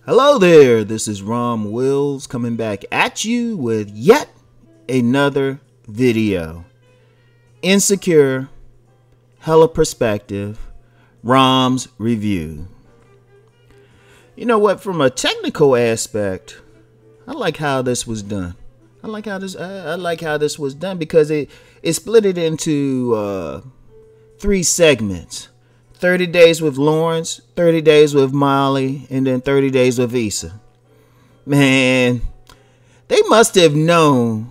Hello there, this is Rom Wills coming back at you with yet another video. Insecure, hella perspective, Rom's review. You know what, from a technical aspect, I like how this was done. I like how this was done because it split it into 3 segments. 30 days with Lawrence, 30 days with Molly, and then 30 days with Issa. Man, they must have known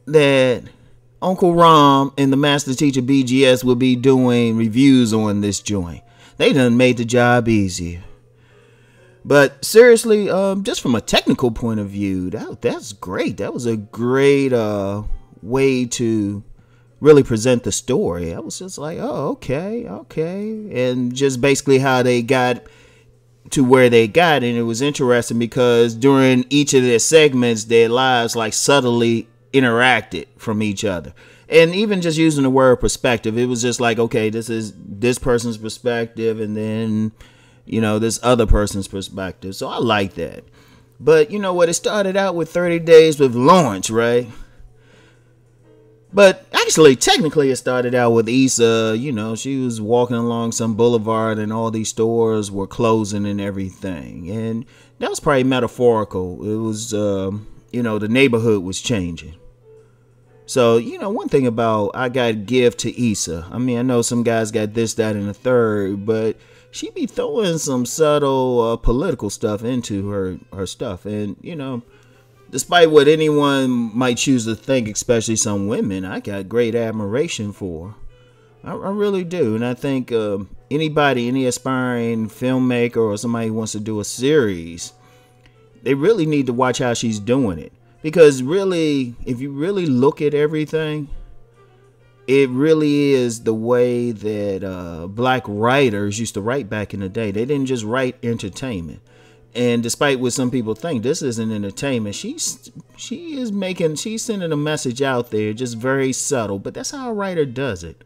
that Uncle Rom and the Master Teacher BGS would be doing reviews on this joint. They done made the job easier. But seriously, just from a technical point of view, that's great. That was a great way to really present the story. I was just like, oh, okay. And just basically how they got to where they got. And it was interesting because during each of their segments, their lives like subtly interacted from each other. And even just using the word perspective, it was just like, okay, this is this person's perspective, and then, you know, this other person's perspective. So I like that. But you know what? It started out with 30 days with Lawrence, right? But actually, technically, it started out with Issa. You know, she was walking along some boulevard and all these stores were closing and everything. And that was probably metaphorical. It was, you know, the neighborhood was changing. So, you know, one thing about I got to give to Issa. I mean, I know some guys got this, that, and the third, but she be throwing some subtle political stuff into her stuff. And, you know, despite what anyone might choose to think, especially some women, I got great admiration for her. I really do. And I think anybody, any aspiring filmmaker or somebody who wants to do a series, they really need to watch how she's doing it. Because really, if you really look at everything, it really is the way that black writers used to write back in the day. They didn't just write entertainment. And despite what some people think, this isn't entertainment. She's sending a message out there, just very subtle. But that's how a writer does it,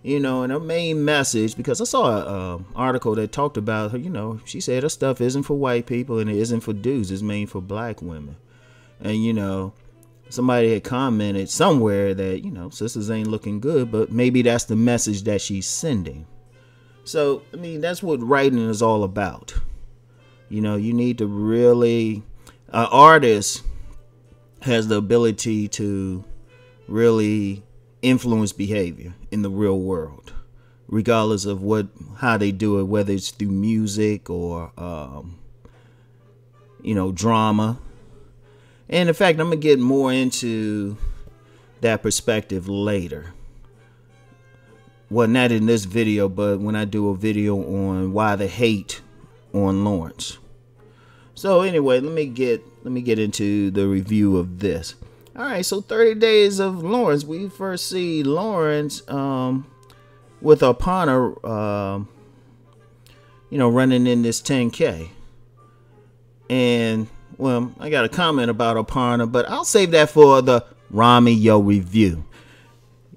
you know. And her main message, because I saw an article that talked about her. You know, she said her stuff isn't for white people and it isn't for dudes. It's made for black women. And you know, somebody had commented somewhere that, you know, sisters ain't looking good, but maybe that's the message that she's sending. So I mean, that's what writing is all about. You know, you need to really, an artist has the ability to really influence behavior in the real world, regardless of how they do it, whether it's through music or, you know, drama. And in fact, I'm going to get more into that perspective later. Well, not in this video, but when I do a video on why the hate on Lawrence. So anyway, let me get into the review of this. All right, so 30 days of Lawrence. We first see Lawrence with Aparna, you know, running in this 10K. And well, I got a comment about Aparna, but I'll save that for the Romeo review.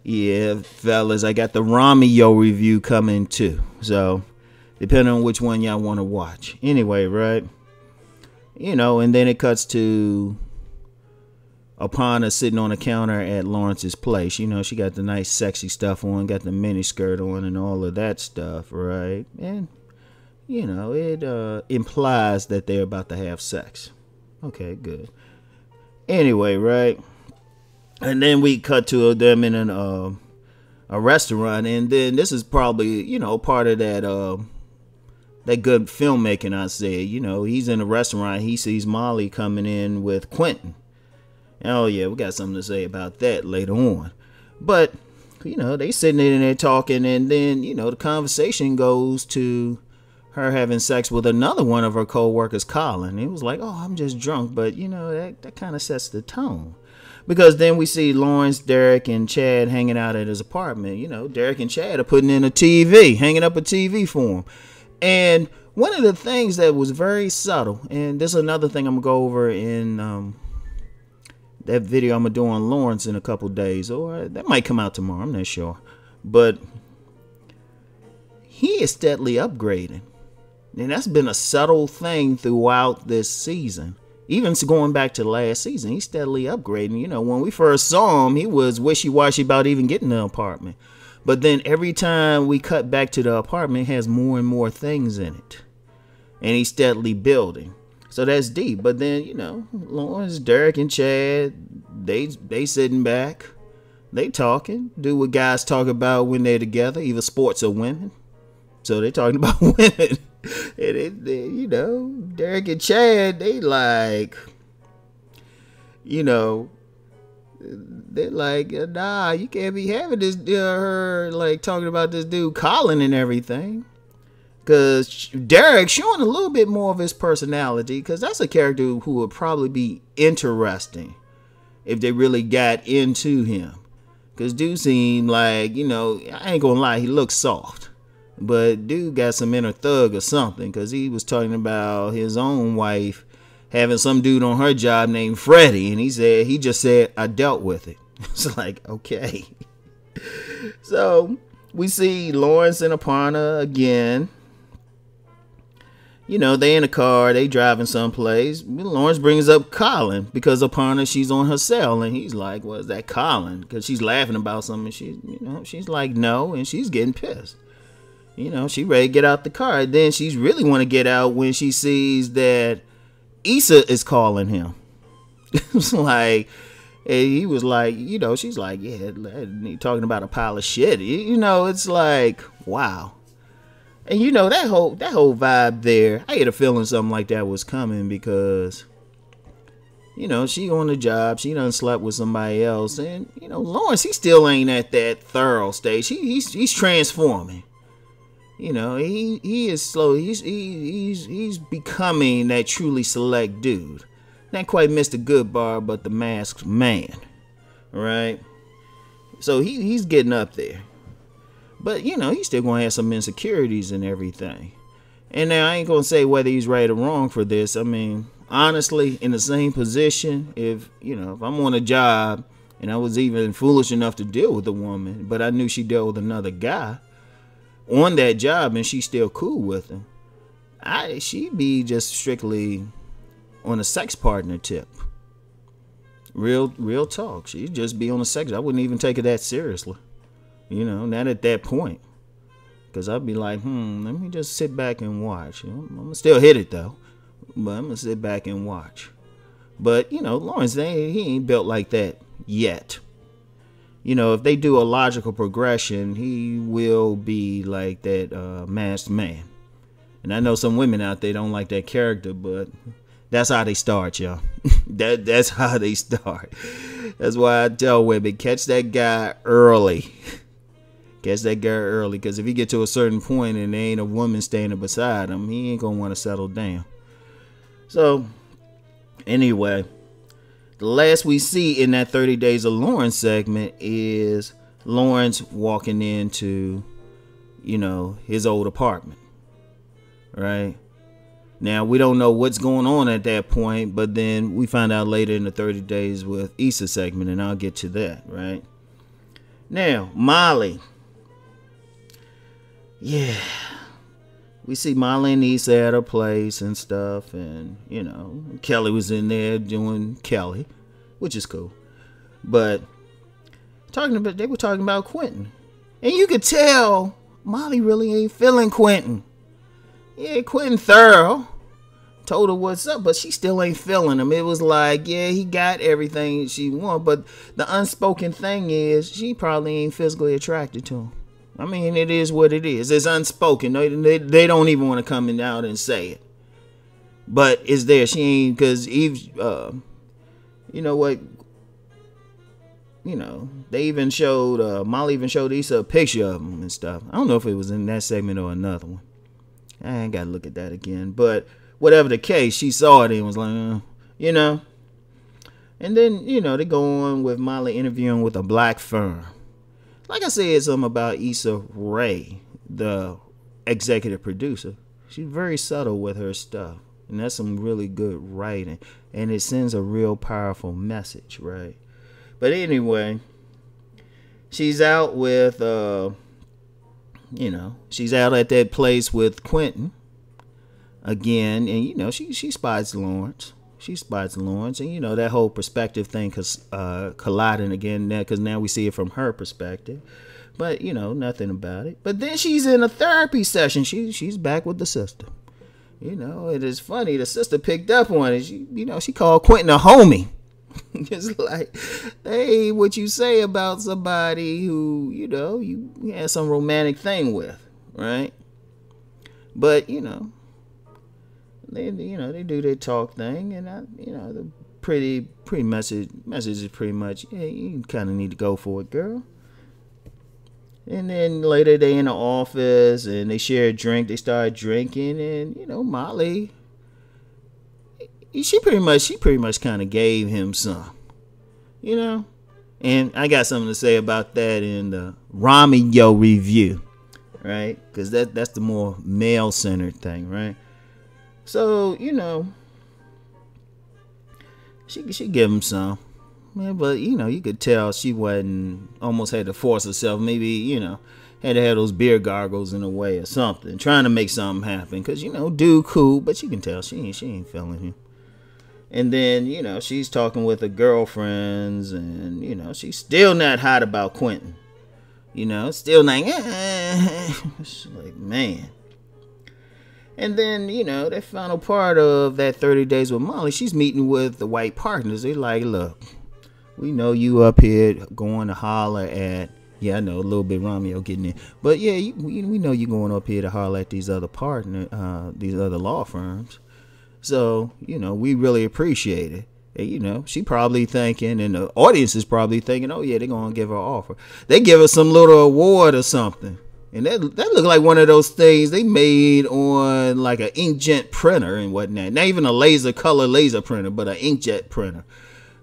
Yeah, fellas, I got the Romeo review coming too. So depending on which one y'all want to watch. Anyway, right? You know, and then it cuts to Aparna sitting on the counter at Lawrence's place. You know, she got the nice sexy stuff on, got the mini skirt on and all of that stuff, right? And, you know, it implies that they're about to have sex. Okay, good. Anyway, right? And then we cut to them in a restaurant, and then this is probably, you know, part of that that good filmmaking I said. You know, he's in a restaurant, he sees Molly coming in with Quentin. Oh yeah, we got something to say about that later on. But, you know, they sitting in there talking, and then, you know, the conversation goes to her having sex with another one of her co-workers, Colin. It was like, oh, I'm just drunk. But, you know, that kind of sets the tone. Because then we see Lawrence, Derek, and Chad hanging out at his apartment. You know, Derek and Chad are putting in a TV, hanging up a TV for him. And one of the things that was very subtle, and this is another thing I'm going to go over in that video I'm going to do on Lawrence in a couple days. Or that might come out tomorrow, I'm not sure. But he is steadily upgrading. And that's been a subtle thing throughout this season. Even going back to last season, he's steadily upgrading. You know, when we first saw him, he was wishy-washy about even getting the apartment. But then every time we cut back to the apartment, it has more and more things in it. And he's steadily building. So that's deep. But then, you know, Lawrence, Derek, and Chad, they sitting back. They talking. Do what guys talk about when they're together, either sports or women. So they talking about women. And you know, Derek and Chad, they like, you know, they're like, nah, you can't be having this, her like talking about this dude Colin and everything. Because Derek showing a little bit more of his personality, because that's a character who would probably be interesting if they really got into him. Because dude seemed like, you know, I ain't gonna lie, he looks soft. But dude got some inner thug or something, because he was talking about his own wife having some dude on her job named Freddie, and he just said, I dealt with it. It's like, okay. So we see Lawrence and Aparna again. You know, they in a car, they driving someplace. Lawrence brings up Colin because Aparna, she's on her cell, and he's like, "What is that, Colin?" Because she's laughing about something. She's like, "No," and she's getting pissed. You know, she ready to get out the car. And then she's really want to get out when she sees that Issa is calling him. It's like, he was like, you know, she's like, yeah, talking about a pile of shit. You know, it's like, wow. And you know, that whole vibe there, I had a feeling something like that was coming because, you know, she on the job, she done slept with somebody else, and you know, Lawrence, he still ain't at that thorough stage. He's transforming. You know, he is slow. He's becoming that truly select dude. Not quite Mr. Goodbar, but the masked man. Right? So he's getting up there. But, you know, he's still going to have some insecurities and everything. And now I ain't going to say whether he's right or wrong for this. I mean, honestly, in the same position, if I'm on a job and I was even foolish enough to deal with a woman, but I knew she dealt with another guy on that job and she's still cool with him, she'd be just strictly on a sex partner tip. Real talk. She'd just be on a sex. I wouldn't even take it that seriously. You know, not at that point. Because I'd be like, let me just sit back and watch. I'm going to still hit it, though. But I'm going to sit back and watch. But, you know, Lawrence, he ain't built like that yet. You know, if they do a logical progression, he will be like that masked man. And I know some women out there don't like that character, but that's how they start, y'all. That's how they start. That's why I tell women, catch that guy early. Catch that guy early, because if he get to a certain point and there ain't a woman standing beside him, he ain't gonna want to settle down. So, anyway, the last we see in that 30 Days of Lawrence segment is Lawrence walking into, you know, his old apartment. Right? Now, we don't know what's going on at that point, but then we find out later in the 30 Days with Issa segment, and I'll get to that, right? Now, Molly. Yeah. We see Molly and Issa at her place and stuff, and, you know, Kelly was in there doing Kelly, which is cool. But they were talking about Quentin. And you could tell Molly really ain't feeling Quentin. Yeah, Quentin thorough. Told her what's up, but she still ain't feeling him. It was like, yeah, he got everything she wanted, but the unspoken thing is she probably ain't physically attracted to him. I mean, it is what it is. It's unspoken. They don't even want to come out and say it. But it's there. She ain't, because Eve, you know what? You know, they even showed, Molly even showed Issa a picture of him and stuff. I don't know if it was in that segment or another one. I ain't got to look at that again. But whatever the case, she saw it and was like, you know. And then, you know, they go on with Molly interviewing with a black firm. Like I said, something about Issa Rae, the executive producer. She's very subtle with her stuff. And that's some really good writing. And it sends a real powerful message, right? But anyway, she's out with, you know, she's out at that place with Quentin. again, and you know, she spots Lawrence. She spots Lawrence, and you know that whole perspective thing, colliding again, because now we see it from her perspective. But you know, nothing about it. But then she's in a therapy session. She's back with the sister. You know, it is funny. The sister picked up on it. She called Quentin a homie. It's like, hey, what you say about somebody who, you know, you had some romantic thing with, right? But you know, they do their talk thing, and the pretty message is pretty much, yeah, you kind of need to go for it, girl. And then later they in the office and they share a drink. They start drinking, and you know, Molly, she pretty much kind of gave him some, you know. And I got something to say about that in the Romeo review, right? Because that's the more male-centered thing, right? So you know, she gave him some. Yeah, but you know, you could tell she wasn't, almost had to force herself. Maybe, you know, had to have those beer gargles in a way or something, trying to make something happen. Cause you know, dude cool, but you can tell she ain't feeling him. And then you know, she's talking with her girlfriends, and you know, she's still not hot about Quentin. You know, still like, it's like, man. And then, you know, that final part of that 30 days with Molly, she's meeting with the white partners. They like, look, we know you up here going to holler at, yeah, I know, a little bit Romeo getting in, but yeah, we know you going up here to holler at these other these other law firms. So, you know, we really appreciate it. And, you know, she probably thinking, and the audience is probably thinking, oh yeah, they're going to give her an offer. They give her some little award or something. And that looked like one of those things they made on like an inkjet printer and whatnot. Not even a laser printer, but an inkjet printer.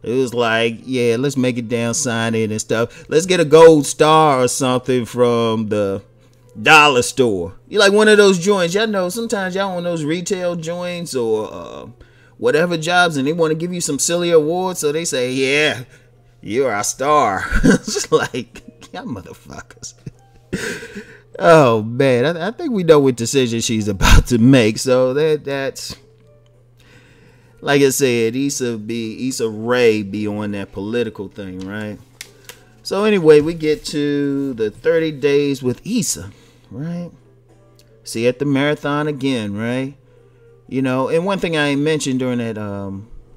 It was like, yeah, let's make it down, sign it and stuff. Let's get a gold star or something from the dollar store. You like one of those joints. Y'all know sometimes y'all on those retail joints or whatever jobs, and they want to give you some silly awards. So they say, yeah, you're our star. It's like, y'all motherfuckers. Oh man, I think we know what decision she's about to make. So that's, like I said, Issa Rae be on that political thing, right? So anyway, we get to the 30 days with Issa, right? See at the marathon again, right? You know, and one thing I ain't mentioned during that,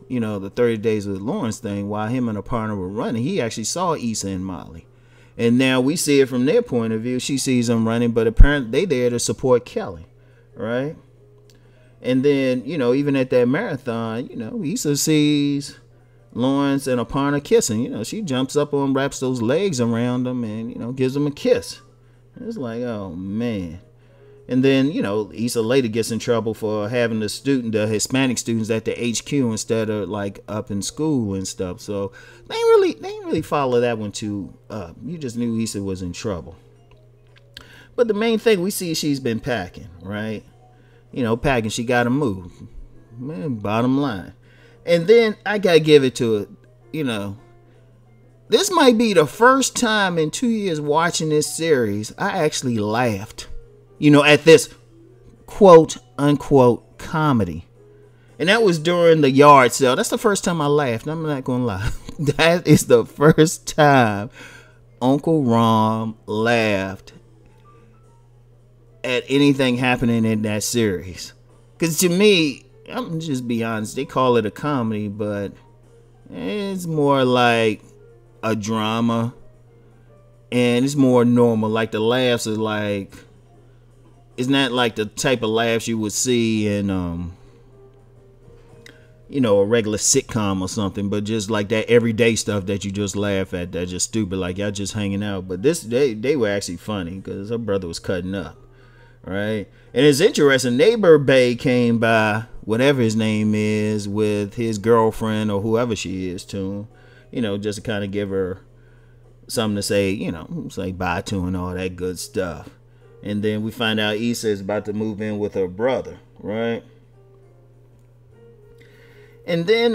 you know, the 30 days with Lawrence thing, while him and a partner were running, he actually saw Issa and Molly. And now we see it from their point of view. She sees them running, but apparently they there to support Kelly, right? And then, you know, even at that marathon, you know, Issa sees Lawrence and Aparna kissing. You know, she jumps up on, wraps those legs around them, and, you know, gives them a kiss. It's like, oh, man. And then, you know, Issa later gets in trouble for having the Hispanic students at the HQ instead of like up in school and stuff. So they ain't really follow that one too up. You just knew Issa was in trouble. But the main thing we see, she's been packing, right? You know, packing. She got to move. Man, bottom line. And then I gotta give it to it. You know, this might be the first time in 2 years watching this series I actually laughed. You know, at this quote unquote comedy. And that was during the yard sale. That's the first time I laughed. I'm not going to lie. That is the first time Uncle Rom laughed at anything happening in that series. Because to me, I'm just be honest, they call it a comedy, but it's more like a drama. And it's more normal. Like the laughs are like, it's not like the type of laughs you would see in, you know, a regular sitcom or something, but just like that everyday stuff that you just laugh at, that's just stupid, like y'all just hanging out. But they were actually funny because her brother was cutting up, right? And it's interesting, neighbor Bay came by, whatever his name is, with his girlfriend or whoever she is to him, you know, just to kind of give her something to say, you know, say bye to and all that good stuff. And then we find out Issa is about to move in with her brother, right? And then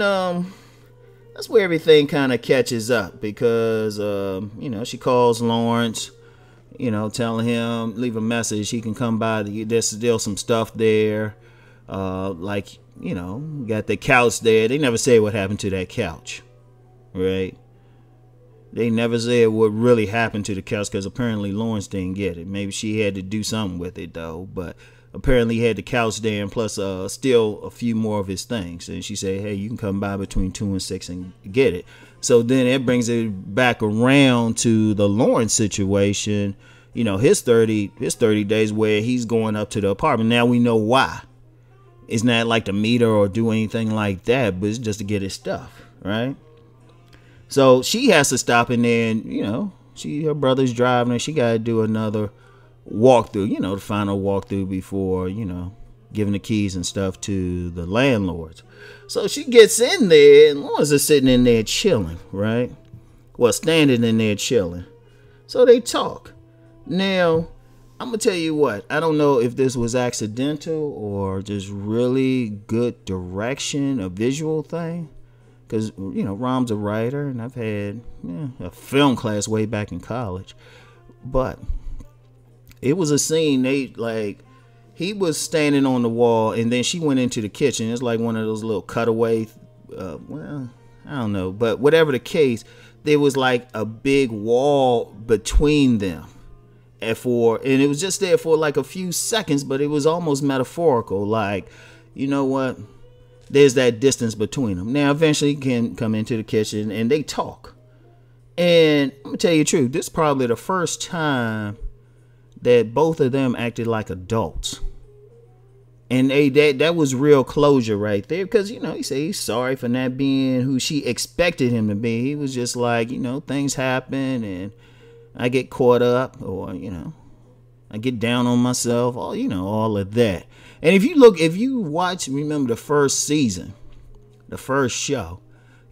that's where everything kind of catches up because, you know, she calls Lawrence, you know, telling him, leave a message. He can come by. There's still some stuff there. Like, you know, got the couch there. They never say what happened to that couch, right? They never said what really happened to the couch, because apparently Lawrence didn't get it. Maybe she had to do something with it, though. But apparently he had the couch there, and plus still a few more of his things. And she said, hey, you can come by between 2 and 6 and get it. So then it brings it back around to the Lawrence situation. You know, his 30 days where he's going up to the apartment. Now we know why. It's not like to meet her or do anything like that, but it's just to get his stuff, right? So she has to stop, and then, you know, her brother's driving, and she got to do another walkthrough, you know, the final walkthrough before, you know, giving the keys and stuff to the landlords. So she gets in there, and Lawrence is sitting in there chilling, right? Well, standing in there chilling. So they talk. Now, I'm going to tell you what, I don't know if this was accidental or just really good direction, a visual thing. Because, you know, Rom's a writer, and I've had a film class way back in college. But it was a scene, he was standing on the wall, and then she went into the kitchen. It's like one of those little cutaway, well, I don't know. But whatever the case, there was like a big wall between them. And it was just there for like a few seconds, but it was almost metaphorical. Like, you know what? There's that distance between them. Now, eventually, he can come into the kitchen and they talk. And I'm going to tell you the truth. This is probably the first time that both of them acted like adults. And that was real closure right there. Because, you know, he said he's sorry for not being who she expected him to be. He was just like, you know, things happen and I get caught up, or, you know, I get down on myself, all of that. And if you remember the first season, the first show,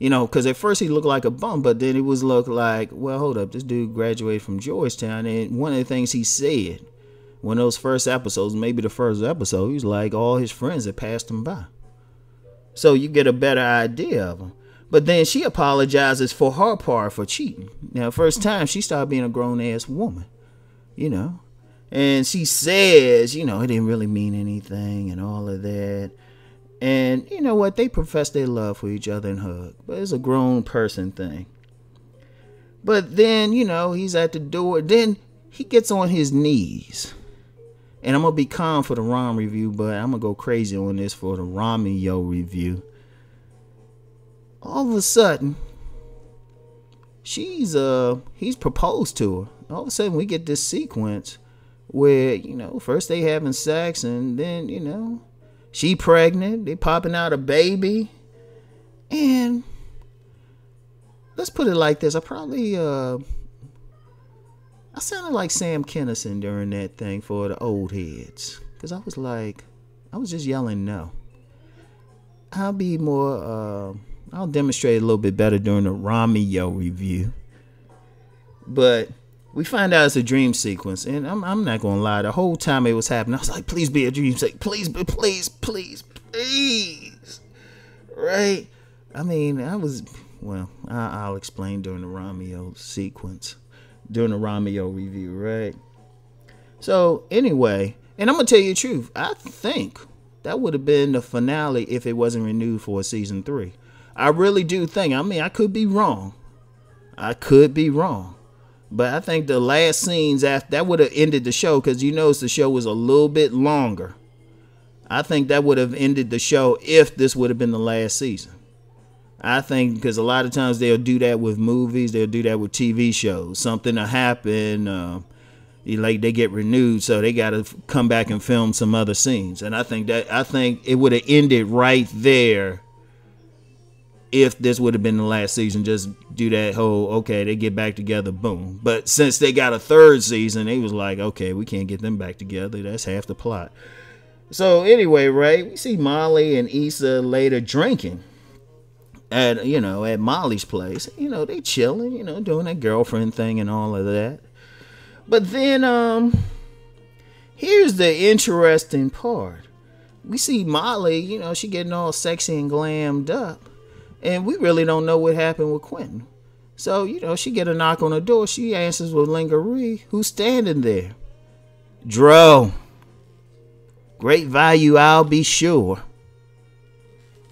you know, because at first he looked like a bum, but then it was look like, well, hold up, this dude graduated from Georgetown, and one of the things he said, one of those first episodes, maybe the first episode, he was like, all his friends had passed him by. So you get a better idea of him. But then she apologizes for her part for cheating. Now, first time she started being a grown-ass woman, you know. And she says, you know, it didn't really mean anything and all of that. And you know what? They profess their love for each other and hug. But it's a grown person thing. But then, you know, he's at the door. Then he gets on his knees. And I'm going to be calm for the Rom review, but I'm going to go crazy on this for the Romeo review. All of a sudden, he's proposed to her. All of a sudden, we get this sequence where, you know, first they having sex, and then, you know, she pregnant, they popping out a baby. And let's put it like this. I sounded like Sam Kinison during that thing for the old heads. Because I was just yelling no. I'll be more, I'll demonstrate a little bit better during the Romeo review. But we find out it's a dream sequence, and I'm not gonna lie. The whole time it was happening, I was like, "Please be a dream sequence, please, please, please, please." Right? I mean, I'll explain during the Romeo sequence, during the Romeo review, right? So anyway, and I'm gonna tell you the truth. I think that would have been the finale if it wasn't renewed for season 3. I really do think. I mean, I could be wrong. But I think the last scenes after that would have ended the show, because you notice the show was a little bit longer. I think that would have ended the show if this would have been the last season. I think because a lot of times they'll do that with movies, they'll do that with TV shows. Something will happen, like they get renewed, so they got to come back and film some other scenes. And I think it would have ended right there. If this would have been the last season, just do that whole, okay, they get back together, boom. But since they got a third season, they was like, okay, we can't get them back together. That's half the plot. So anyway, right, we see Molly and Issa later drinking at Molly's place. You know, they chilling, you know, doing that girlfriend thing and all of that. But then here's the interesting part. We see Molly, you know, she getting all sexy and glammed up. And we really don't know what happened with Quentin. So, you know, she get a knock on the door. She answers with lingerie. Who's standing there? Dro. Great value, I'll be sure.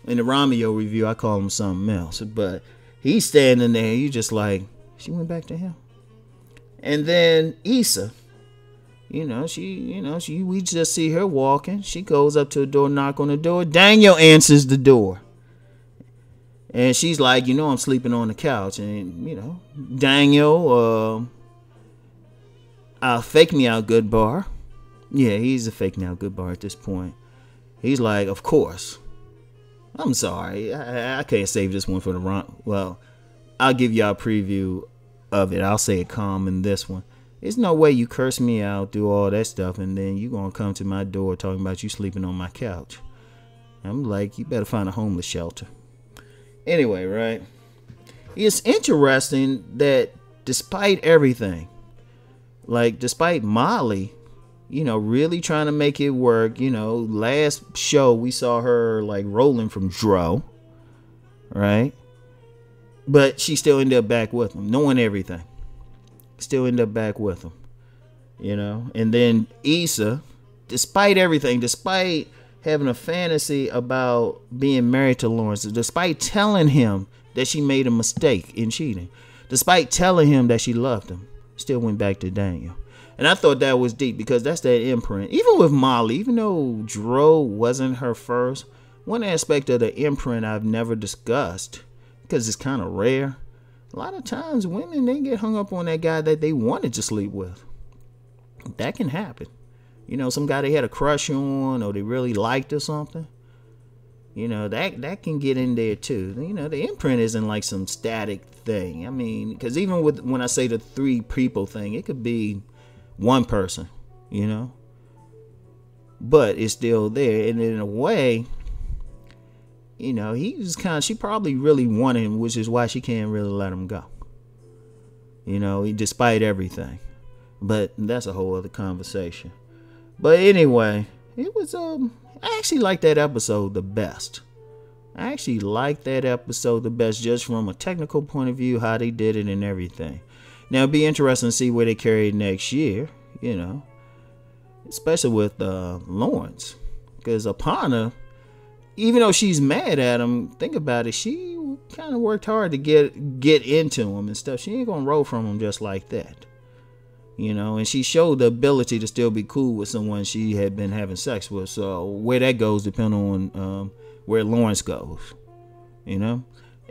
In the Romeo review, I call him something else. But he's standing there. You just like, she went back to him. And then Issa, we just see her walking. She goes up to the door, knock on the door. Daniel answers the door. And she's like, I'm sleeping on the couch. And, Daniel, fake me out good bar. Yeah, he's a fake me out good bar at this point. He's like, of course. I'm sorry. I can't save this one for the run. Well, I'll give y'all a preview of it. I'll say it calm in this one. There's no way you curse me out, do all that stuff, and then you gonna come to my door talking about you sleeping on my couch. I'm like, you better find a homeless shelter. Anyway, right? It's interesting that despite everything, like despite Molly, really trying to make it work, last show we saw her like rolling from Dro, right? But she still ended up back with him, knowing everything. Still ended up back with him, And then Issa, despite everything, despite having a fantasy about being married to Lawrence, despite telling him that she made a mistake in cheating, despite telling him that she loved him, still went back to Daniel. And I thought that was deep because that's that imprint. Even with Molly, even though Dro wasn't her first, one aspect of the imprint I've never discussed, because it's kind of rare, a lot of times women, they get hung up on that guy that they wanted to sleep with. That can happen. Some guy they had a crush on or they really liked or something. That can get in there too. The imprint isn't like some static thing. I mean, because even when I say the 3 people thing, it could be one person, but it's still there. And in a way, she probably really wanted him, which is why she can't really let him go. Despite everything. But that's a whole other conversation. But anyway, it was I actually liked that episode the best. Just from a technical point of view, how they did it and everything. Now it'd be interesting to see where they carry it next year, especially with Lawrence, because Aparna, even though she's mad at him, think about it, she kind of worked hard to get into him and stuff. She ain't gonna roll from him just like that, and she showed the ability to still be cool with someone she had been having sex with. So where that goes depends on where Lawrence goes,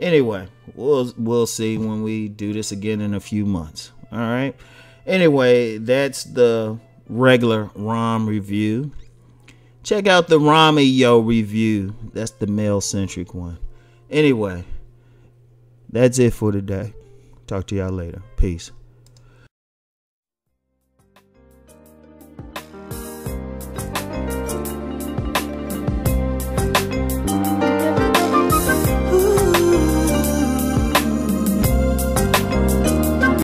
Anyway, we'll see when we do this again in a few months. All right. Anyway, that's the regular Rom review. Check out the Romeo review. That's the male-centric one. Anyway, that's it for today. Talk to y'all later. Peace.